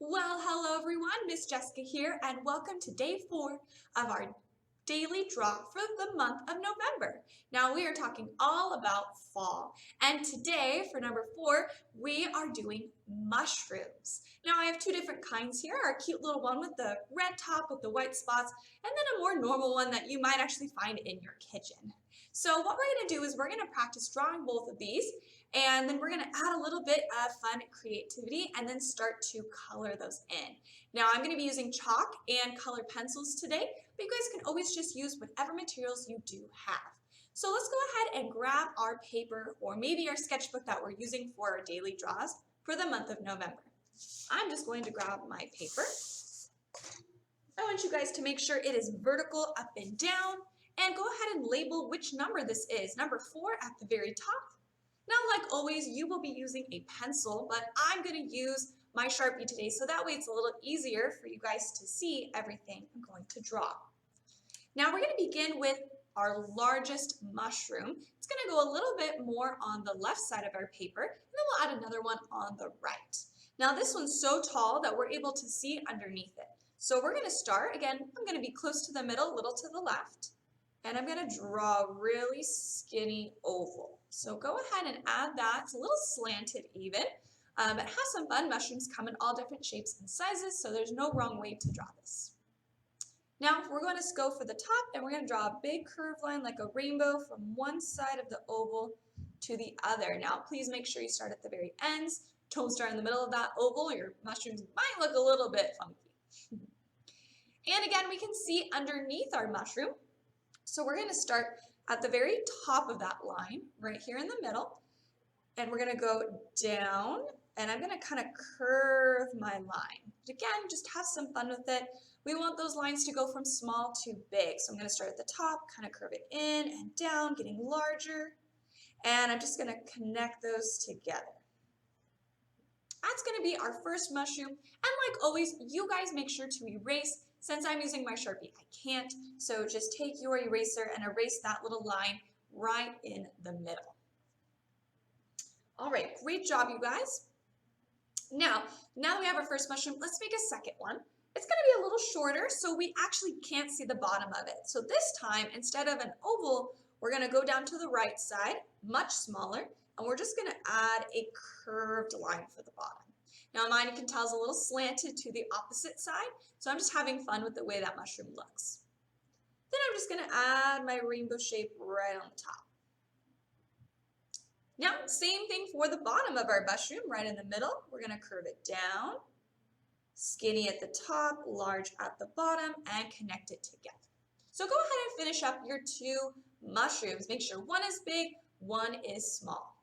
Well, hello everyone, Miss Jessica here, and welcome to day 4 of our daily draw for the month of November. Now we are talking all about fall, and today for number 4, we are doing mushrooms. Now I have two different kinds here, our cute little one with the red top with the white spots, and then a more normal one that you might actually find in your kitchen. So what we're going to do is we're going to practice drawing both of these, and then we're going to add a little bit of fun creativity and then start to color those in. Now I'm going to be using chalk and colored pencils today, but you guys can always just use whatever materials you do have. So let's go ahead and grab our paper or maybe our sketchbook that we're using for our daily draws for the month of November. I'm just going to grab my paper. I want you guys to make sure it is vertical up and down, and go ahead and label which number this is. Number 4 at the very top. Now, like always, you will be using a pencil, but I'm going to use my Sharpie today, so that way it's a little easier for you guys to see everything I'm going to draw. Now we're going to begin with our largest mushroom. It's going to go a little bit more on the left side of our paper, and then we'll add another one on the right. Now this one's so tall that we're able to see underneath it. So we're going to start, again, I'm going to be close to the middle, a little to the left, and I'm going to draw a really skinny oval. So go ahead and add that. It's a little slanted even. It has some fun. Mushrooms come in all different shapes and sizes, so there's no wrong way to draw this. Now we're going to go for the top, and we're going to draw a big curved line like a rainbow from one side of the oval to the other. Now please make sure you start at the very ends. Don't start in the middle of that oval. Your mushrooms might look a little bit funky. And again, we can see underneath our mushroom. So we're going to start at the very top of that line, right here in the middle. And we're going to go down, and I'm going to kind of curve my line. Again, just have some fun with it. We want those lines to go from small to big. So I'm going to start at the top, kind of curve it in and down, getting larger. And I'm just going to connect those together. That's going to be our first mushroom. And like always, you guys make sure to erase. Since I'm using my Sharpie, I can't. So just take your eraser and erase that little line right in the middle. All right, great job, you guys. Now that we have our first mushroom, let's make a second one. It's going to be a little shorter, so we actually can't see the bottom of it. So this time, instead of an oval, we're going to go down to the right side, much smaller, and we're just going to add a curved line for the bottom. Now mine, you can tell, is a little slanted to the opposite side, so I'm just having fun with the way that mushroom looks. Then I'm just going to add my rainbow shape right on the top. Now, same thing for the bottom of our mushroom, right in the middle. We're going to curve it down, skinny at the top, large at the bottom, and connect it together. So go ahead and finish up your 2 mushrooms. Make sure one is big, one is small.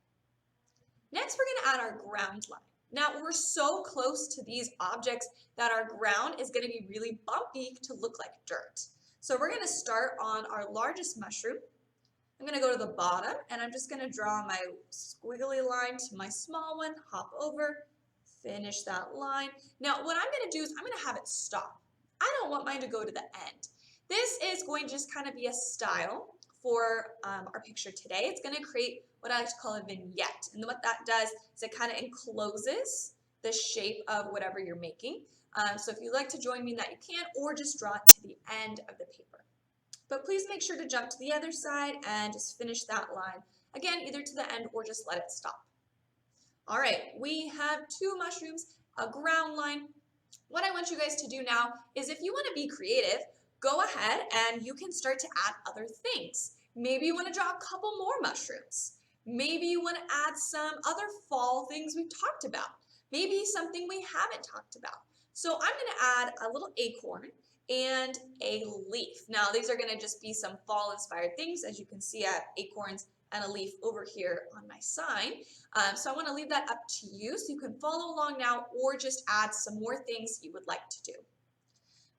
Next, we're going to add our ground line. Now, we're so close to these objects that our ground is going to be really bumpy to look like dirt. So we're going to start on our largest mushroom. I'm going to go to the bottom, and I'm just going to draw my squiggly line to my small one, hop over, finish that line. Now, what I'm going to do is I'm going to have it stop. I don't want mine to go to the end. This is going to just kind of be a style for our picture today. It's going to create what I like to call a vignette. And what that does is it kind of encloses the shape of whatever you're making. So if you'd like to join me in that, you can, or just draw it to the end of the paper. But please make sure to jump to the other side and just finish that line. Again, either to the end or just let it stop. All right, we have 2 mushrooms, a ground line. What I want you guys to do now is, if you want to be creative, go ahead and you can start to add other things. Maybe you want to draw a couple more mushrooms. Maybe you want to add some other fall things we've talked about. Maybe something we haven't talked about. So I'm going to add a little acorn and a leaf. Now these are going to just be some fall inspired things. As you can see, I have acorns and a leaf over here on my sign. So I want to leave that up to you, so you can follow along now or just add some more things you would like to do.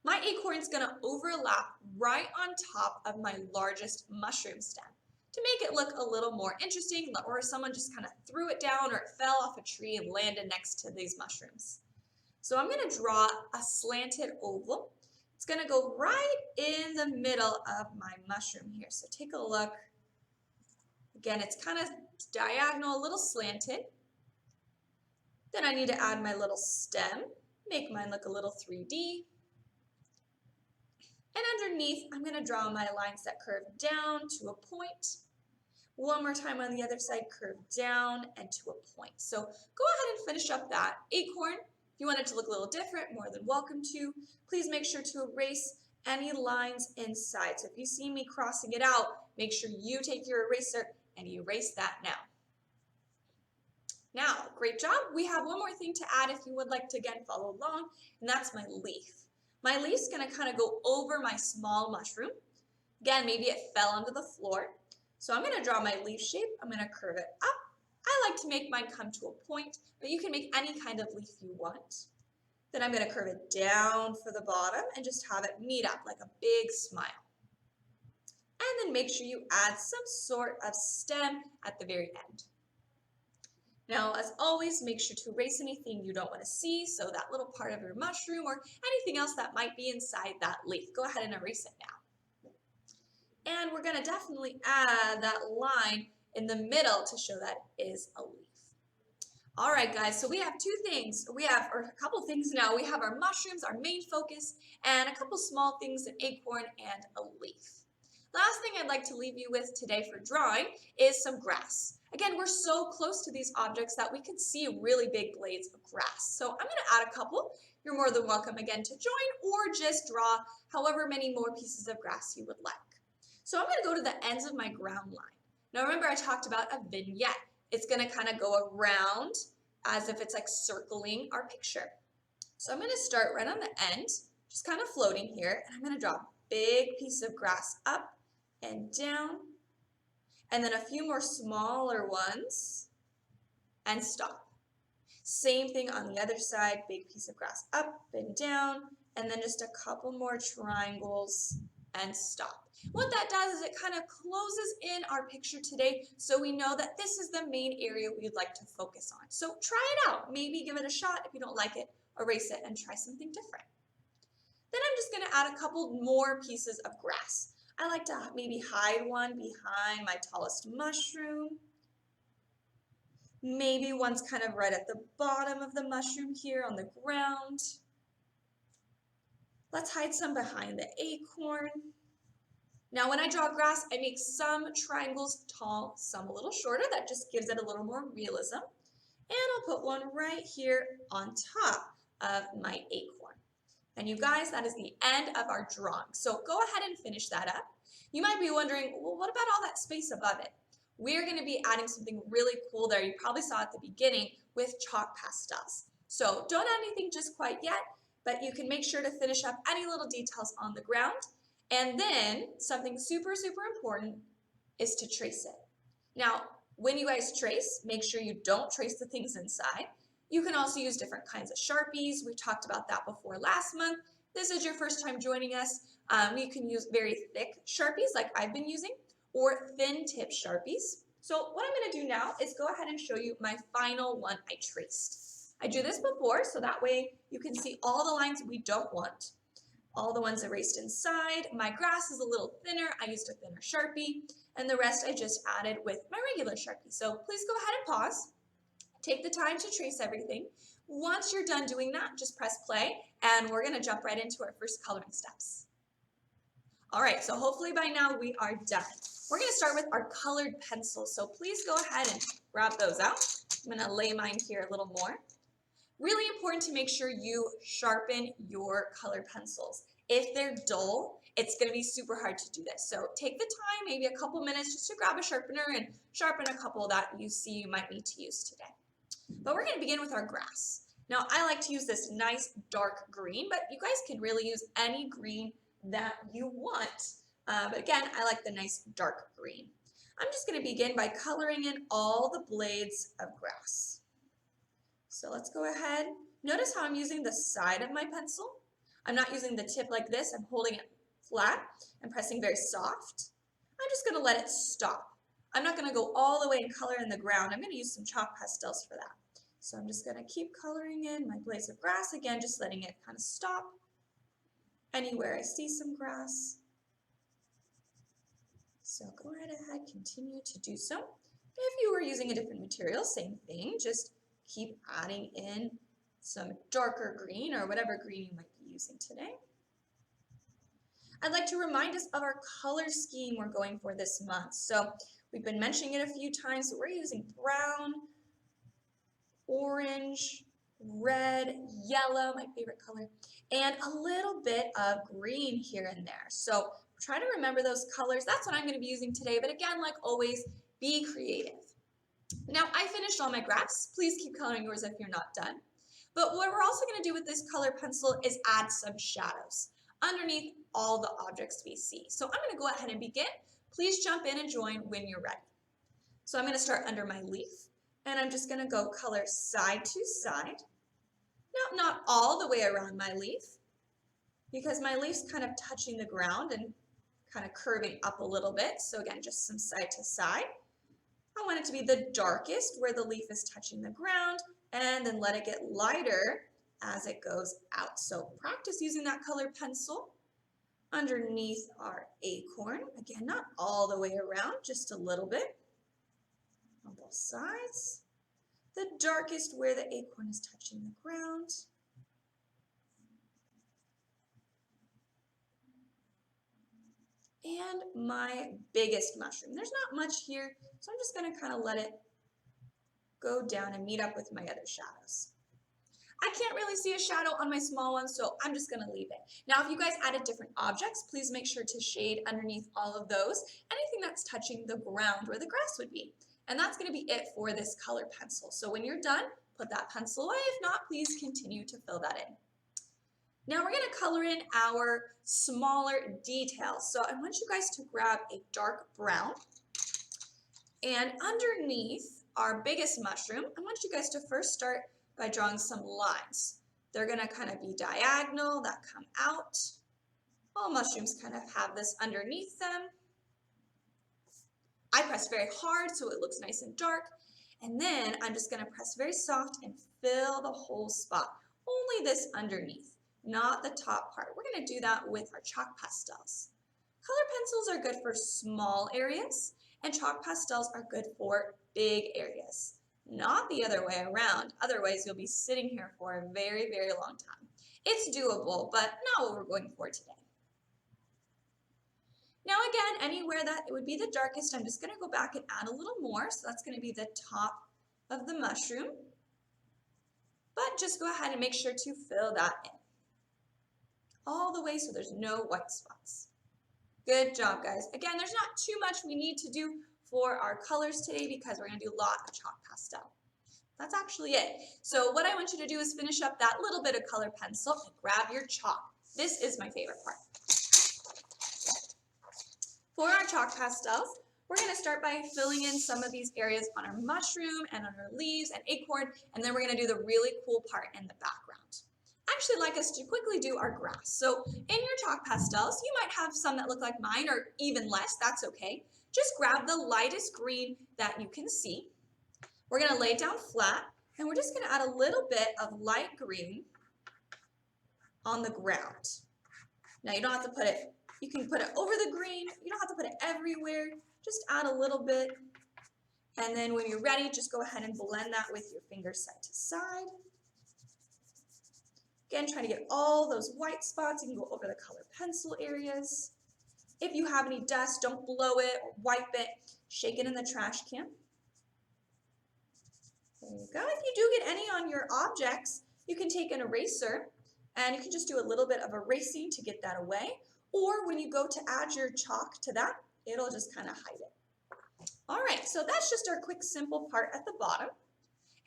My acorn is going to overlap right on top of my largest mushroom stem to make it look a little more interesting, or someone just kind of threw it down or it fell off a tree and landed next to these mushrooms. So I'm going to draw a slanted oval. It's going to go right in the middle of my mushroom here. So take a look. Again, it's kind of diagonal, a little slanted. Then I need to add my little stem. make mine look a little 3D. And underneath, I'm going to draw my lines that curve down to a point. One more time on the other side, curve down and to a point. So go ahead and finish up that acorn. If you want it to look a little different, more than welcome to. Please make sure to erase any lines inside. So if you see me crossing it out, make sure you take your eraser and erase that now. Now, great job. We have one more thing to add if you would like to again follow along, and that's my leaf. My leaf's gonna kind of go over my small mushroom. Again, maybe it fell onto the floor. So I'm gonna draw my leaf shape. I'm gonna curve it up. I like to make mine come to a point, but you can make any kind of leaf you want. Then I'm gonna curve it down for the bottom and just have it meet up like a big smile. And then make sure you add some sort of stem at the very end. Now, as always, make sure to erase anything you don't want to see, so that little part of your mushroom or anything else that might be inside that leaf. Go ahead and erase it now. And we're going to definitely add that line in the middle to show that is a leaf. All right, guys, so we have two things. Or a couple things now. We have our mushrooms, our main focus, and a couple small things, an acorn and a leaf. Last thing I'd like to leave you with today for drawing is some grass. Again, we're so close to these objects that we can see really big blades of grass. So I'm going to add a couple. You're more than welcome again to join or just draw however many more pieces of grass you would like. So I'm going to go to the ends of my ground line. Now remember I talked about a vignette. It's going to kind of go around as if it's like circling our picture. So I'm going to start right on the end, just kind of floating here, and I'm going to draw a big piece of grass up and down, and then a few more smaller ones, and stop. Same thing on the other side, big piece of grass up and down, and then just a couple more triangles, and stop. What that does is it kind of closes in our picture today, so we know that this is the main area we'd like to focus on. So try it out. Maybe give it a shot. If you don't like it, erase it and try something different. Then I'm just going to add a couple more pieces of grass. I like to maybe hide one behind my tallest mushroom. Maybe one's kind of right at the bottom of the mushroom here on the ground. Let's hide some behind the acorn. Now when I draw grass, I make some triangles tall, some a little shorter. That just gives it a little more realism. And I'll put one right here on top of my acorn. And you guys, that is the end of our drawing. So go ahead and finish that up. You might be wondering, well, what about all that space above it? We're going to be adding something really cool there. You probably saw at the beginning with chalk pastels. So don't add anything just quite yet, but you can make sure to finish up any little details on the ground. And then something super, super important is to trace it. Now, when you guys trace, make sure you don't trace the things inside. You can also use different kinds of Sharpies. We talked about that before last month. This is your first time joining us. You can use very thick Sharpies like I've been using, or thin tip Sharpies. So what I'm going to do now is go ahead and show you my final one I traced. I drew this before, so that way you can see all the lines we don't want. All the ones erased inside. My grass is a little thinner. I used a thinner Sharpie, and the rest I just added with my regular Sharpie. So please go ahead and pause. Take the time to trace everything. Once you're done doing that, just press play, and we're going to jump right into our first coloring steps. All right, so hopefully by now we are done. We're going to start with our colored pencils, so please go ahead and grab those out. I'm going to lay mine here a little more. Really important to make sure you sharpen your colored pencils. If they're dull, it's going to be super hard to do this. So take the time, maybe a couple minutes, just to grab a sharpener and sharpen a couple that you see you might need to use today. But we're going to begin with our grass. Now, I like to use this nice dark green, but you guys can really use any green that you want. But again, I like the nice dark green. I'm just going to begin by coloring in all the blades of grass. So let's go ahead. Notice how I'm using the side of my pencil. I'm not using the tip like this. I'm holding it flat and pressing very soft. I'm just going to let it stop. I'm not going to go all the way and color in the ground. I'm going to use some chalk pastels for that. So I'm just going to keep coloring in my blades of grass. Again, just letting it kind of stop anywhere I see some grass. So go right ahead, continue to do so. If you were using a different material, same thing, just keep adding in some darker green or whatever green you might be using today. I'd like to remind us of our color scheme we're going for this month. So we've been mentioning it a few times, so we're using brown, orange, red, yellow, my favorite color, and a little bit of green here and there. So try to remember those colors. That's what I'm going to be using today, but again, like always, be creative. Now, I finished all my graphs. Please keep coloring yours if you're not done. But what we're also going to do with this color pencil is add some shadows underneath all the objects we see. So I'm going to go ahead and begin. Please jump in and join when you're ready. So I'm going to start under my leaf, and I'm just going to go color side to side. Now, not all the way around my leaf, because my leaf's kind of touching the ground and kind of curving up a little bit. So again, just some side to side. I want it to be the darkest where the leaf is touching the ground, and then let it get lighter as it goes out. So practice using that color pencil underneath our acorn. Again, not all the way around, just a little bit on both sides. The darkest where the acorn is touching the ground. And my biggest mushroom. There's not much here, so I'm just going to kind of let it go down and meet up with my other shadows. I can't really see a shadow on my small one, so I'm just going to leave it. Now, if you guys added different objects, please make sure to shade underneath all of those, anything that's touching the ground where the grass would be. And that's going to be it for this color pencil. So when you're done, put that pencil away. If not, please continue to fill that in. Now we're going to color in our smaller details. So I want you guys to grab a dark brown, and underneath our biggest mushroom, I want you guys to first start by drawing some lines. They're going to kind of be diagonal that come out. All mushrooms kind of have this underneath them. I press very hard so it looks nice and dark, and then I'm just going to press very soft and fill the whole spot. Only this underneath, not the top part. We're going to do that with our chalk pastels. Color pencils are good for small areas, and chalk pastels are good for big areas. Not the other way around. Otherwise, you'll be sitting here for a very, very long time. It's doable, but not what we're going for today. Now again, anywhere that it would be the darkest, I'm just going to go back and add a little more. So that's going to be the top of the mushroom. But just go ahead and make sure to fill that in all the way so there's no white spots. Good job, guys. Again, there's not too much we need to do for our colors today because we're going to do a lot of chalk pastel. That's actually it. So what I want you to do is finish up that little bit of color pencil and grab your chalk. This is my favorite part. For our chalk pastels, we're going to start by filling in some of these areas on our mushroom and on our leaves and acorn, and then we're going to do the really cool part in the background. I actually like us to quickly do our grass. So in your chalk pastels, you might have some that look like mine or even less. That's okay. Just grab the lightest green that you can see. We're going to lay it down flat, and we're just going to add a little bit of light green on the ground. Now you don't have to put it, you can put it over the green. You don't have to put it everywhere. Just add a little bit. And then when you're ready, just go ahead and blend that with your fingers side to side. Again, trying to get all those white spots. You can go over the color pencil areas. If you have any dust, don't blow it or wipe it. Shake it in the trash can. There you go. If you do get any on your objects, you can take an eraser and you can just do a little bit of erasing to get that away. Or when you go to add your chalk to that, it'll just kind of hide it. All right, so that's just our quick, simple part at the bottom.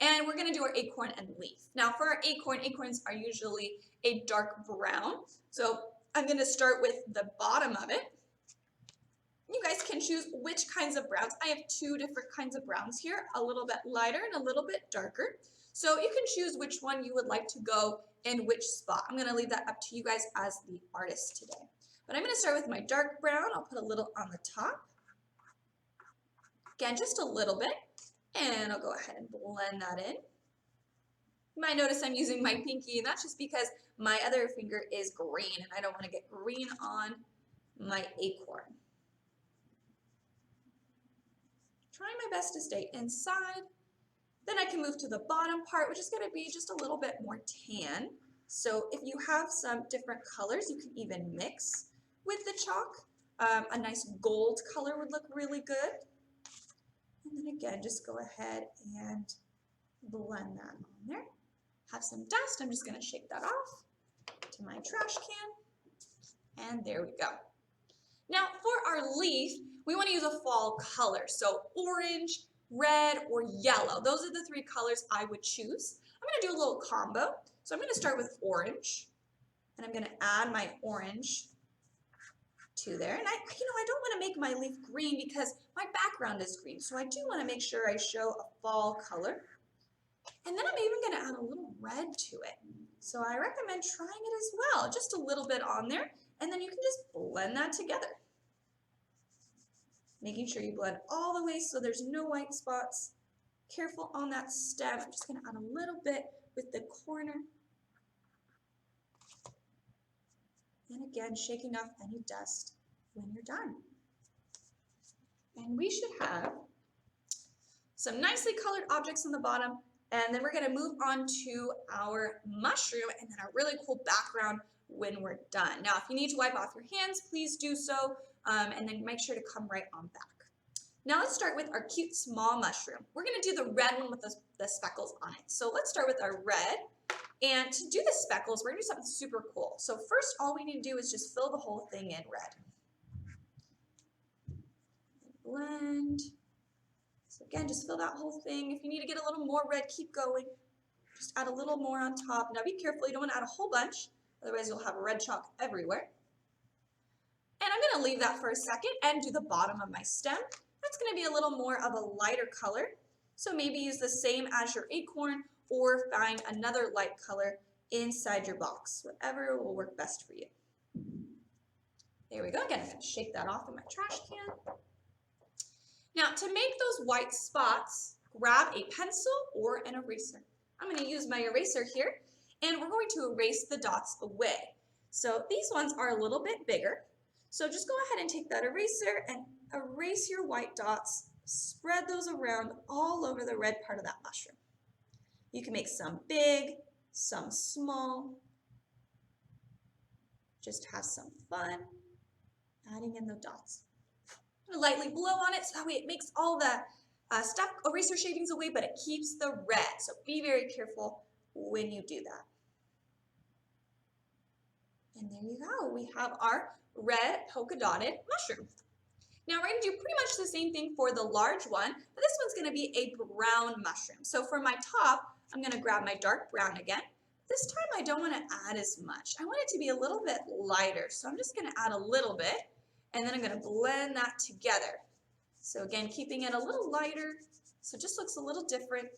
And we're going to do our acorn and leaf. Now for our acorn, acorns are usually a dark brown. So I'm going to start with the bottom of it. You guys can choose which kinds of browns. I have two different kinds of browns here, a little bit lighter and a little bit darker. So you can choose which one you would like to go in which spot. I'm going to leave that up to you guys as the artist today. But I'm going to start with my dark brown. I'll put a little on the top. Again, just a little bit. And I'll go ahead and blend that in. You might notice I'm using my pinky, and that's just because my other finger is green, and I don't want to get green on my acorn. Trying my best to stay inside Then I can move to the bottom part, which is going to be just a little bit more tan. So if you have some different colors, you can even mix with the chalk. A nice gold color would look really good. And then again, just go ahead and blend that on there. Have some dust. I'm just going to shake that off to my trash can. And there we go. Now for our leaf, we want to use a fall color. So orange, red, or yellow. Those are the three colors I would choose. I'm going to do a little combo. So I'm going to start with orange. And I'm going to add my orange to there. And I don't want to make my leaf green because my background is green. So I do want to make sure I show a fall color. And then I'm even going to add a little red to it. So I recommend trying it as well. Just a little bit on there. And then you can just blend that together. Making sure you blend all the way so there's no white spots. Careful on that stem. I'm just going to add a little bit with the corner. And again, shaking off any dust when you're done. And we should have some nicely colored objects on the bottom. And then we're going to move on to our mushroom and then a really cool background when we're done. Now, if you need to wipe off your hands, please do so. And then make sure to come right on back. Now let's start with our cute small mushroom. We're going to do the red one with the speckles on it. So let's start with our red. And to do the speckles, we're going to do something super cool. So first, all we need to do is just fill the whole thing in red. Blend. So again, just fill that whole thing. If you need to get a little more red, keep going. Just add a little more on top. Now be careful, you don't want to add a whole bunch. Otherwise, you'll have red chalk everywhere. And I'm going to leave that for a second and do the bottom of my stem. That's going to be a little more of a lighter color. So maybe use the same as your acorn or find another light color inside your box. Whatever will work best for you. There we go. Again, I'm going to shake that off in my trash can. Now, to make those white spots, grab a pencil or an eraser. I'm going to use my eraser here, and we're going to erase the dots away. So these ones are a little bit bigger. So just go ahead and take that eraser and erase your white dots. Spread those around all over the red part of that mushroom. You can make some big, some small. Just have some fun adding in the dots. I'm going to lightly blow on it so that way it makes all the stuff, eraser shavings away, but it keeps the red. So be very careful when you do that. And there you go. We have our red polka dotted mushroom. Now we're going to do pretty much the same thing for the large one, but this one's going to be a brown mushroom. So for my top, I'm going to grab my dark brown again. This time I don't want to add as much. I want it to be a little bit lighter. So I'm just going to add a little bit, and then I'm going to blend that together. So again, keeping it a little lighter, so it just looks a little different.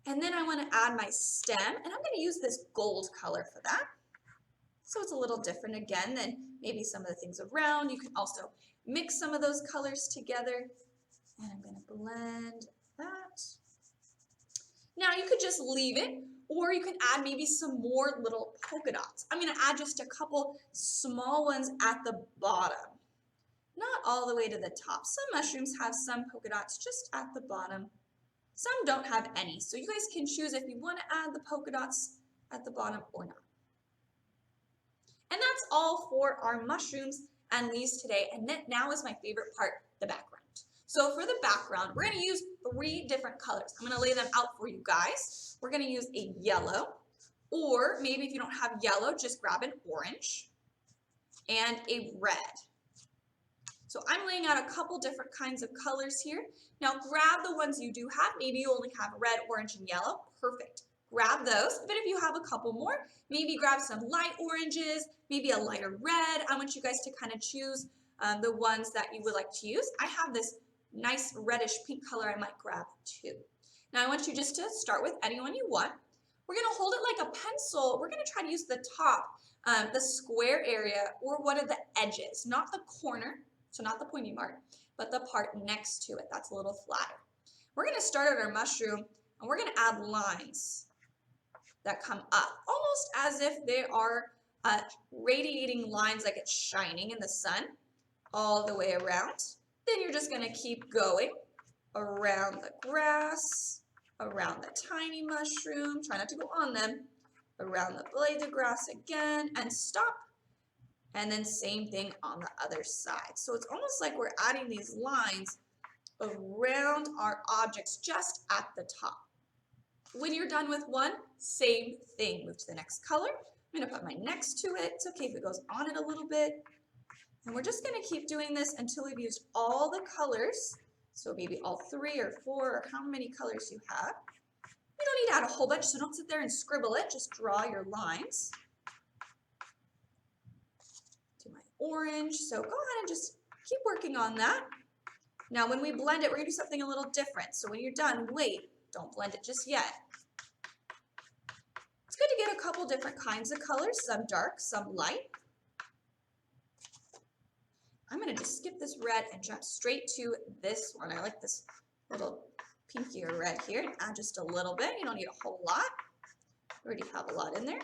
And then I want to add my stem, and I'm going to use this gold color for that. So it's a little different again than maybe some of the things around. You can also mix some of those colors together. And I'm going to blend that. Now you could just leave it, or you can add maybe some more little polka dots. I'm going to add just a couple small ones at the bottom. Not all the way to the top. Some mushrooms have some polka dots just at the bottom. Some don't have any. So you guys can choose if you want to add the polka dots at the bottom or not. And that's all for our mushrooms and leaves today. And then now is my favorite part, the background. So for the background, we're going to use 3 different colors. I'm going to lay them out for you guys. We're going to use a yellow, or maybe if you don't have yellow, just grab an orange and a red. So I'm laying out a couple different kinds of colors here. Now grab the ones you do have. Maybe you only have red, orange, and yellow. Perfect. Grab those. But if you have a couple more, maybe grab some light oranges, maybe a lighter red. I want you guys to kind of choose the ones that you would like to use. I have this nice reddish pink color I might grab too. Now I want you just to start with any one you want. We're going to hold it like a pencil. We're going to try to use the top, the square area, or one of the edges, not the corner, so not the pointy part, but the part next to it. That's a little flatter. We're going to start at our mushroom, and we're going to add lines that come up, almost as if they are radiating lines like it's shining in the sun all the way around. Then you're just going to keep going around the grass, around the tiny mushroom, try not to go on them, around the blades of grass again, and stop. And then same thing on the other side. So it's almost like we're adding these lines around our objects just at the top. When you're done with one, same thing. Move to the next color. I'm going to put my next to it. It's okay if it goes on it a little bit. And we're just going to keep doing this until we've used all the colors. So maybe all 3 or 4 or how many colors you have. You don't need to add a whole bunch, so don't sit there and scribble it. Just draw your lines. Do my orange. So go ahead and just keep working on that. Now when we blend it, we're going to do something a little different. So when you're done, wait. Don't blend it just yet. It's good to get a couple different kinds of colors, some dark, some light. I'm going to just skip this red and jump straight to this one. I like this little pinkier red here. And add just a little bit. You don't need a whole lot. We already have a lot in there.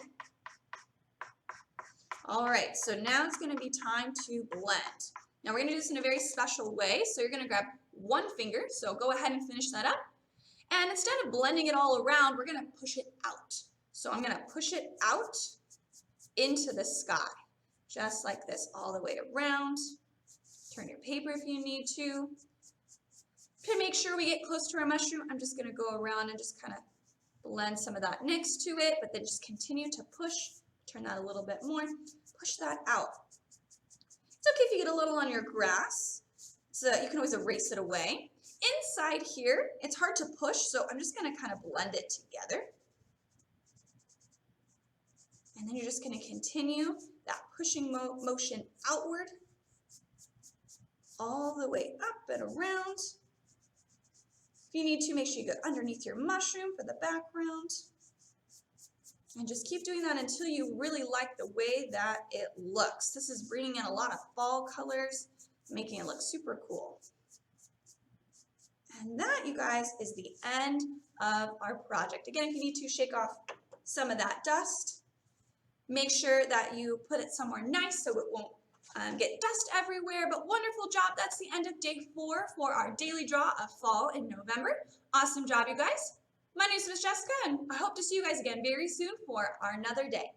All right, so now it's going to be time to blend. Now we're going to do this in a very special way. So you're going to grab one finger. So go ahead and finish that up. And instead of blending it all around, we're going to push it out. So I'm going to push it out into the sky, just like this, all the way around. Turn your paper if you need to. To make sure we get close to our mushroom, I'm just going to go around and just kind of blend some of that next to it, but then just continue to push. Turn that a little bit more. Push that out. It's okay if you get a little on your grass. So you can always erase it away. Inside here, it's hard to push, so I'm just going to kind of blend it together. And then you're just going to continue that pushing motion outward, all the way up and around. If you need to, make sure you go underneath your mushroom for the background. And just keep doing that until you really like the way that it looks. This is bringing in a lot of fall colors, making it look super cool. And that, you guys, is the end of our project. Again, if you need to shake off some of that dust, make sure that you put it somewhere nice so it won't get dust everywhere. But wonderful job. That's the end of day 4 for our daily draw of fall in November. Awesome job, you guys. My name is Miss Jessica, and I hope to see you guys again very soon for our another day.